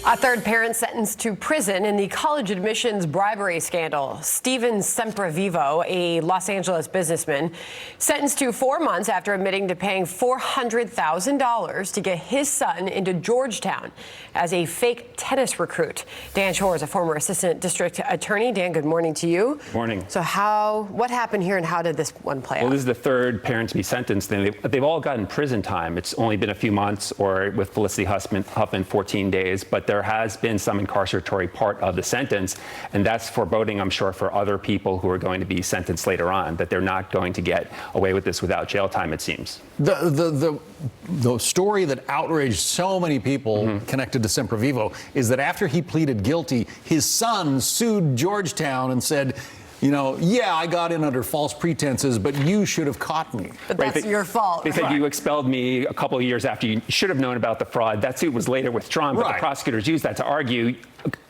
A third parent sentenced to prison in the college admissions bribery scandal. Steven Semprevivo, a Los Angeles businessman, sentenced to 4 months after admitting to paying $400,000 to get his son into Georgetown as a fake tennis recruit. Dan Schorr is a former assistant district attorney. Dan, good morning to you. Morning. So what happened here and how did this one play out? Well, this is the third parent to be sentenced, and they've all gotten prison time. It's only been a few months, or with Felicity Huffman, 14 days, but there has been some incarceratory part of the sentence, and that's foreboding, I'm sure, for other people who are going to be sentenced later on, that they're not going to get away with this without jail time, it seems. The story that outraged so many people connected to Semprevivo is that after he pleaded guilty, his son sued Georgetown and said, you know, yeah, I got in under false pretenses, but you should have caught me. But that's your fault. They said you expelled me a couple of years after you should have known about the fraud. That suit was later withdrawn, but the prosecutors used that to argue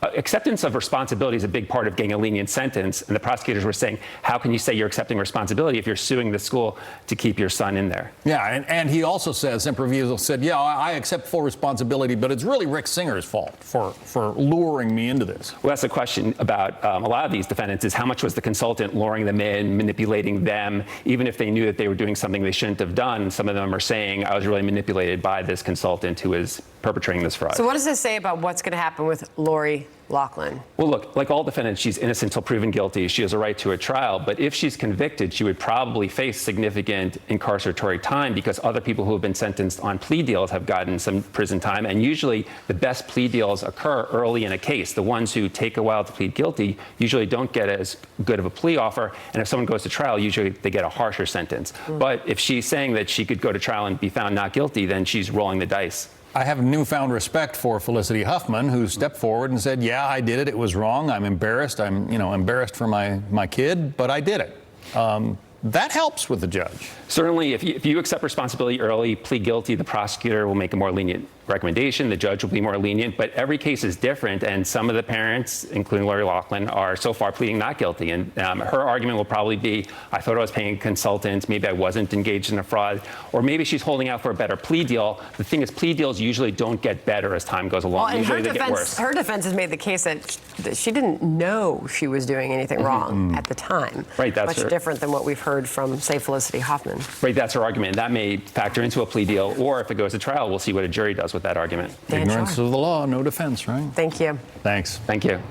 acceptance of responsibility is a big part of getting a lenient sentence. And the prosecutors were saying, how can you say you're accepting responsibility if you're suing the school to keep your son in there? Yeah, and he also says, Semprevivo said, yeah, I accept full responsibility, but it's really Rick Singer's fault for luring me into this. Well, that's the question about a lot of these defendants is how much was the consultant luring them in, manipulating them, even if they knew that they were doing something they shouldn't have done. Some of them are saying, I was really manipulated by this consultant who is perpetrating this fraud. So what does this say about what's going to happen with Lori Loughlin? Well, look, like all defendants, she's innocent until proven guilty. She has a right to a trial. But if she's convicted, she would probably face significant incarceratory time because other people who have been sentenced on plea deals have gotten some prison time. And usually the best plea deals occur early in a case. The ones who take a while to plead guilty usually don't get as good of a plea offer. And if someone goes to trial, usually they get a harsher sentence. But if she's saying that she could go to trial and be found not guilty, then she's rolling the dice. I have newfound respect for Felicity Huffman, who stepped forward and said, yeah, I did it. It was wrong. I'm embarrassed. I'm, embarrassed for my kid, but I did it. That helps with the judge. Certainly, if you accept responsibility early, plead guilty, the prosecutor will make a more lenient recommendation. The judge will be more lenient. But every case is different, and some of the parents, including Lori Loughlin, are so far pleading not guilty. And her argument will probably be, I thought I was paying a consultant. Maybe I wasn't engaged in a fraud. Or maybe she's holding out for a better plea deal. The thing is, plea deals usually don't get better as time goes along. Well, usually they get worse. Her defense has made the case that she didn't know she was doing anything wrong at the time. Right, that's much different than what we've heard from, say, Felicity Huffman. Right, that's her argument. That may factor into a plea deal, or if it goes to trial, we'll see what a jury does with that argument. Ignorance of the law, no defense, right? Thank you. Thanks. Thank you.